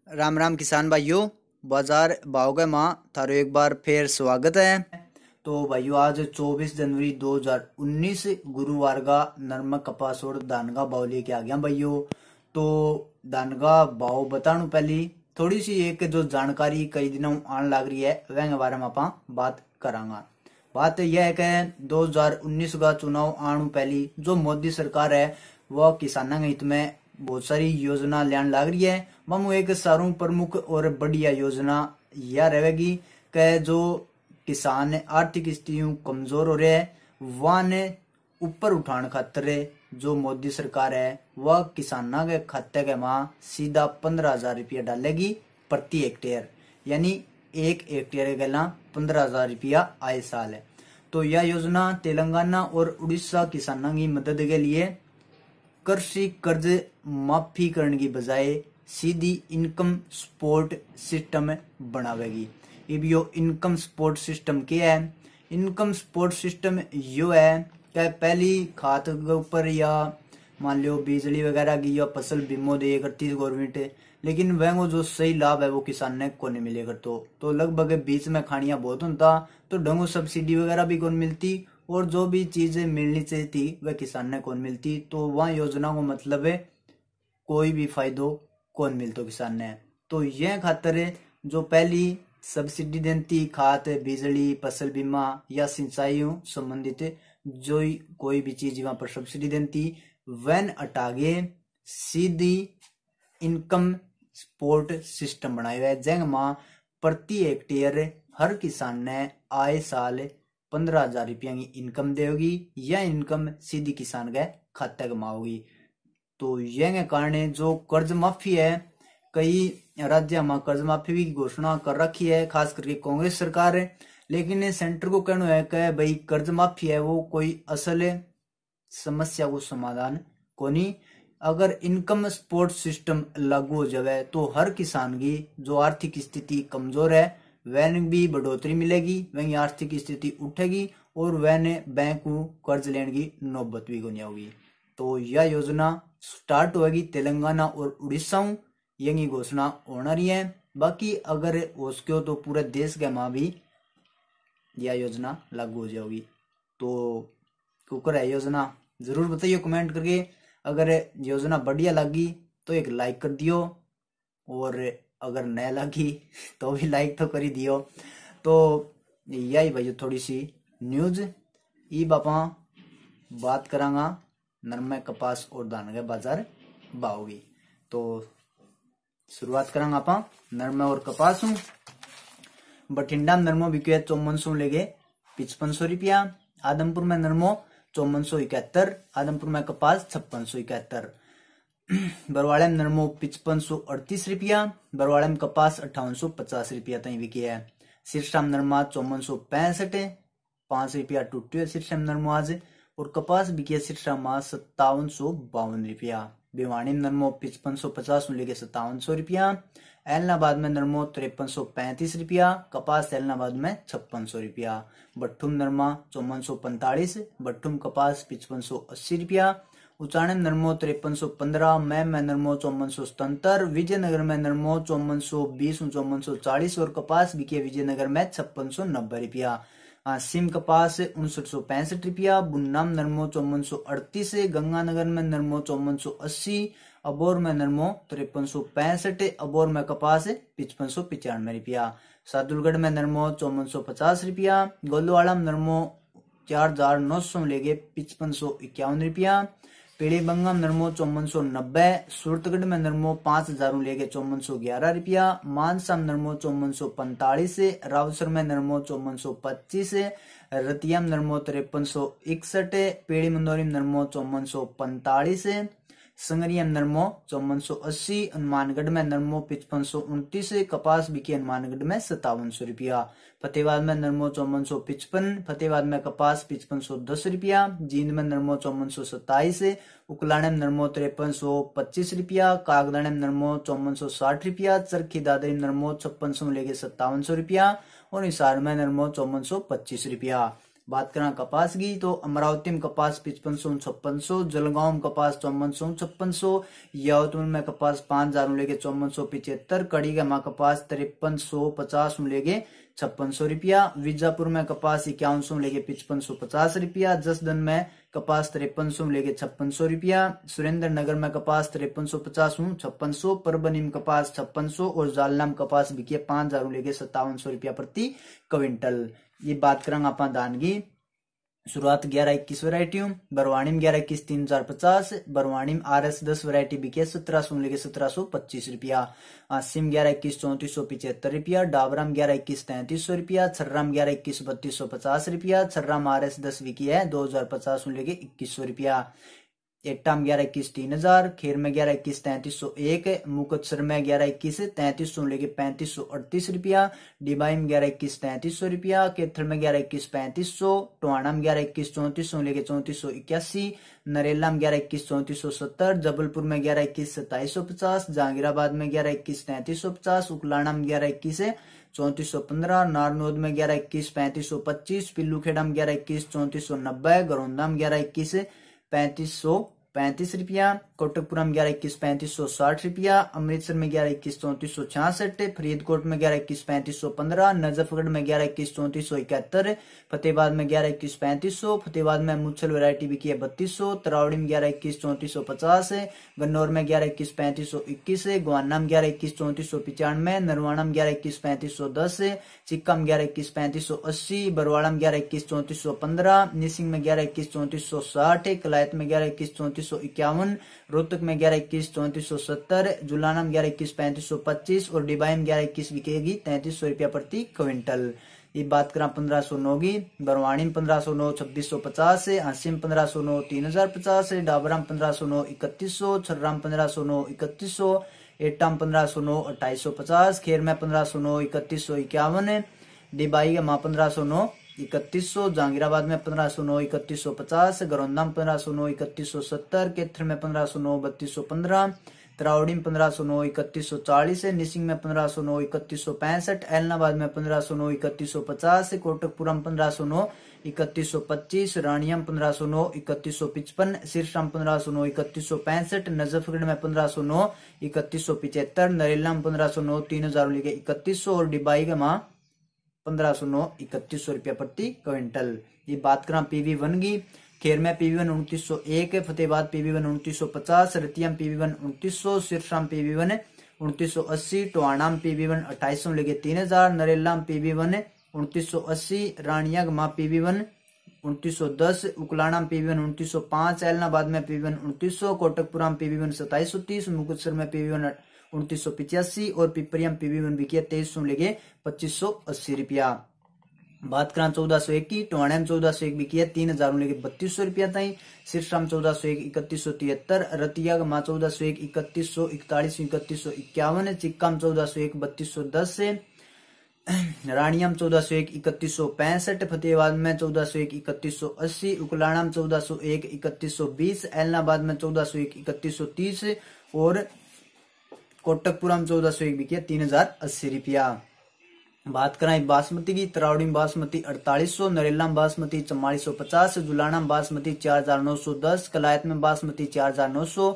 राम राम किसान भाइयों। बाजार भाव के माँ थारो एक बार फिर स्वागत है। तो भाइयों आज 24 जनवरी 2019 गुरुवार का नरम कपास और धान का भाव लेके आ गया भाइयों। तो धान का भाव बताने पहले थोड़ी सी एक जो जानकारी कई दिनों आने लग रही है वह के बारे में आप बात करांगा। बात यह है कि 2019 का चुनाव आने पहले जो मोदी सरकार है वह किसानों के हित में बहुत सारी योजना लाने लग रही है। वह एक सारों प्रमुख और बढ़िया योजना यह रहेगी कि जो किसान आर्थिक स्थिति कमजोर हो रहे हैं वह ने ऊपर उठाने खातर जो मोदी सरकार है वह किसानों के खाते के मां सीधा 15,000 रुपया डालेगी प्रति हेक्टेयर, यानी एक हेक्टेयर के गला 15,000 रुपया आए साल है। तो यह योजना तेलंगाना और उड़ीसा किसानों की मदद के लिए कृषि कर्ज माफी करने की बजाय सीधी इनकम सपोर्ट सिस्टम बनावेगी। अब यो इनकम सपोर्ट सिस्टम क्या है? इनकम सपोर्ट सिस्टम यो है कि पहली खाद के ऊपर या मान लो बिजली वगैरह की या फसल बीमा दे करती गवर्नमेंट, लेकिन वह जो सही लाभ है वो किसान ने को नहीं मिलेगा। तो लगभग बीच में खानिया बहुत होता, तो ढंगो सब्सिडी वगैरह भी कौन मिलती और जो भी चीजें मिलनी चाहिए थी वह किसान ने कौन मिलती। तो वह योजना को मतलब है कोई भी फायदो कौन मिलतो किसान ने। तो यह खातर जो पहली सब्सिडी देती खाद बिजली फसल बीमा या सिंचाई संबंधित जो कोई भी चीज वहां पर सब्सिडी देती वैन हटागे सीधी इनकम सपोर्ट सिस्टम बनाया हुआ है जैंग प्रति हेक्टेयर हर किसान ने आए साल 15,000 रुपया की इनकम देगी। यह इनकम सीधी किसान के खाते कमाओगी। तो यह कारण जो कर्ज माफी है कई राज्य में कर्ज माफी की घोषणा कर रखी है, खास करके कांग्रेस सरकार है। लेकिन सेंटर को कहना है कि भाई कर्ज माफी है वो कोई असल समस्या को समाधान को नहीं। अगर इनकम सपोर्ट सिस्टम लागू हो जाए तो हर किसान की जो आर्थिक स्थिति कमजोर है वह भी बढ़ोतरी मिलेगी, वह आर्थिक स्थिति उठेगी और वह बैंक को कर्ज लेने की नौबत भी नहीं होगी। तो यह योजना स्टार्ट होगी तेलंगाना और उड़ीसा यही घोषणा होना रही है। बाकी अगर हो सके तो पूरे देश के मां भी यह योजना लागू हो जाएगी। तो कुकर है योजना जरूर बताइए कमेंट करके। अगर योजना बढ़िया लगी तो एक लाइक कर दियो और अगर नया लगी तो भी लाइक तो कर ही दियो। तो यही भाई थोड़ी सी न्यूज ई बापा बात करांगा नरमे कपास और धान के बाजार भाव की। तो शुरुआत करांगा आप नरमे और कपास हूँ। बठिंडा में नरमो बिको 5400 लेके 5500 रुपया। आदमपुर में नरमो 5471, आदमपुर में कपास 5671। बरवाड़े में नरमो 5538 रुपया, बरवाड़े में कपास 5850 रुपया तक बिकी है। सिरसा में नरमा 5465, 5 रुपया टूटी है सिरसा में नरमो आज। और कपास बिकी है सिरसा में 5752 रुपया। भिवानी में नरमो 5550 लेके 5700 रुपया। एलनाबाद में नरमो 5335 रुपया, कपास एलनाबाद में 5600 रुपया। भट्ठुम नरमा 5445, भट्ठुम कपास 5580 रुपया। उचाने में नरमो 5315, मैम में नरमो 5477, विजयनगर में नरमो 5420 5440 और कपास बिके विजयनगर में 5690 रुपया। सिम कपास 5965 रुपया। बुन्ना में नरमो 5438, गंगानगर में नरमो 5480, अबोर में नरमो 5365, अबोर में कपास 5595 रुपया। सादुलगढ़ में नरमो 5450 रुपया। गोलवाड़ा में नरमो 4900 लेके 5551 रुपया। पेड़ी बंगा में नरमो 5490, सूरतगढ़ में नरमो 5000 लेके 5411 रुपया। मानसा में नरमो 5445, रावसर में नरमो 5425, रतिया में नरमो 5361, पेड़ी मंदोरी में नरमो 5445, संगरिया में नरमो 5480, हनुमानगढ़ में नरमो 5529, कपास बिकी हनुमानगढ़ में 5700 रुपया। फतेहबाद में नरमो 5455, फतेहबाद में कपास 5510 रुपया। जींद में नरमो 5427, उकलाने में नरमो 5325 रुपया। कागदाने में नरमो 5460 रुपया। चरखी दादरी में नरमो 5600 लेके 5700 रुपया और हिसार में नरमो 5425 रुपया। बात करा कपास की तो अमरावती में कपास 5500-5600, जलगांव में कपास 5400-5600, यावतपुर में कपास 5000 लेके 5475, कड़ी का माँ कपास 5350 लेके 5600 रुपया, बीजापुर में कपास 5100 लेके 5550 रुपया, जसदन में कपास 5300 लेके 5600 रुपया, सुरेंद्र नगर में कपास 5350 5600, परभनी में कपास 5600 और जालना में कपास बिके 5000 लेके 5700 रुपया प्रति क्विंटल। ये बात करेंगे अपन धान की शुरुआत 11-21 वैरायटी बरवानी में 11-21 3050, बरवानी में RS 10 वैरायटी बिके 1700 लेके 1725 रुपया, अस्सी में 11-21 3475 रुपया, डाबरा में 11-21 3300 रुपया, छर्रा में 11-21 3250 रुपया, छर्रा में RS 10 बिकी है 2050 लेके 2100 रुपया, एट्टा में 11-21 3000, खेर में 11-21 3301, मुकतसर में 11-21 3300 लेके 3538 रुपया, डिबाई में 11-21 3300 रुपया, केथल में 11-21 3500, टोहाना में 11-21 3400 लेके 3481, नरेला में 11-21 3470, जबलपुर में 11-21 2750, जहांगीराबाद में 11-21 3350, उकलाना में 11-21 3415, नारनौद में 11-21 3525, पिल्लूखेड़ा में 11-21 3490, गरौंदा में 11-21 3535 रुपया, कोटकपुरा में 11-21 3560 रुपया, अमृतसर में 11-21 3466, फरीदकोट में 11-21 3515, नजफगढ़ में 11-21 3471, फतेहाबाद में 11-21 3500, फतेहाबाद में मुच्छल वैरायटी बिकी है 3200, तरावड़ी में 11-21 3450, गन्नौर में 11-21 3521, गोवाना में 11-21 3495, नरवाना में 11-21 3510, चिक्का में 11-21 3580, बरवाड़ा में 11-21 3415, निसिंग में 11-21 3460, कलायत में 11-21 3451, रोहतक में 11-21 3470, जुलाना में 11-21 3525 और डिबाई में 11-21 बिकेगी 3300 रुपया प्रति क्विंटल। ये बात करा 1509 की, बरवानी में 1509 2650, हांसी में 1509 3050, डाबरा में 1509 3100, छर्रा में 1509 3100, एट्टा में 1509 2850, खेर में 1509 3151, डिबाई का माँ 1509 3100, जहांगीराबाद में 1509 3150, गरौंदा में 1509 3170, केथर में 1509 3215, तरावड़ी में 1509 3140, निसिंग में 1509 3165, एलनाबाद में 1509 3150, कोटकपुरा में 1509 3125, रानिया में 1509 3155, सिरसा में 1509 3165, नजफगढ़ में 1509 3175, नरेला में 1509 3000 लेके 3100 और डिबाई का माँ 1509 3100 रुपया प्रति क्विंटल। ये बात करा PV1 की, खेर में PV1 2901, फतेहाबाद PV1 2950, रतिया में PV1 2900, सिरसा में PV1 2980, टोहाना में PV1 2800 लेके 3000, नरेला में PV1 2980, रानिया माँ PV1 2910, उकलाना में PV1 2905, एलनाबाद में PV1 2900, कोटकपुरा में PV1 2730, मुकतसर में PV1 2985 और पिपरिया में PV1 बिकी 2300 लेके 2580 रुपया। बात करा 1401 की, टोहाना में 1401 बिकी है 3000 लेके 3200 रुपया ताई, सिरसा में 1401 3173, रतिया माँ 1401 3141 3151, चिक्का में 1401 3210, रानिया में 1401 3165, फतेहाबाद में 1401 3180, उकलाना में 1401 3120, एलनाबाद में 1401 3130 और कोटकपुरा में 1401 बिकी 3080 रुपया। बात कराएं बासमती की, तरावड़ी में बासमती 4800, नरेला में बासमती 4450, जुलाना में बासमती 4910, कलायत में बासमती 4900,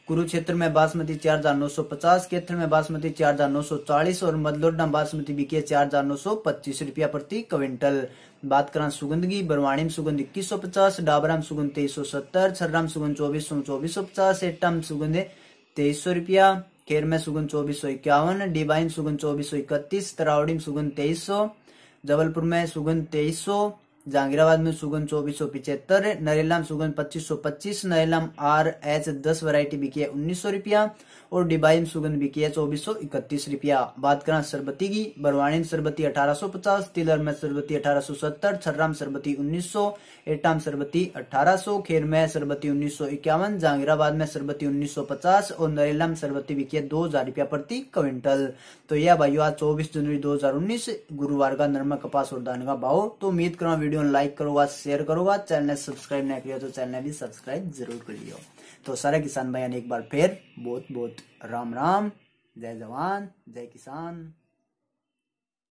कुरुक्षेत्र में बासमती 4950, केथर में बासमती 4940 और मदलोडा में बासमती बिकी 4925 रुपया प्रति क्विंटल। बात करा सुगंध की, बरवानी में सुगंध 2150, डाबरा में सुगंध 2370, छर्रा में सुगंध 2450, एट्टा में सुगंध 2300 रुपया, खेर में सुगंध 2451, डिबाई में सुगंध 2431, तरावड़ी में सुगंध 2300, जबलपुर में सुगंध 2300, जहांगीराबाद में सुगंध 2475, नरेला में सुगंध 2525, नरेला में RH 10 वैरायटी बिकी है 1900 रुपया और डिबाई में सुगंध बिकी है 2431 रुपया। बात करा सरबती की, बरवानी में सरबती 1850, तिलर में सरबती 1870, छर्रा में सरबती 1900, एटा में सरबती 1800, खेर में सरबती 1951, जहांगीराबाद में सरबती 1950 और नरेला में सरबती बिकी है 2000 रुपया प्रति क्विंटल। तो यह भाइयों आज 24 जनवरी 2019 गुरुवार का नरमक कपास और धान का भाव। तो उम्मीद करो वीडियो लाइक करोगा, शेयर करोगा, चैनल सब्सक्राइब नहीं किया तो चैनल भी सब्सक्राइब जरूर कर लियो। तो सारे किसान भाइयों ने एक बार फिर बहुत बहुत राम राम, जय जवान जय किसान।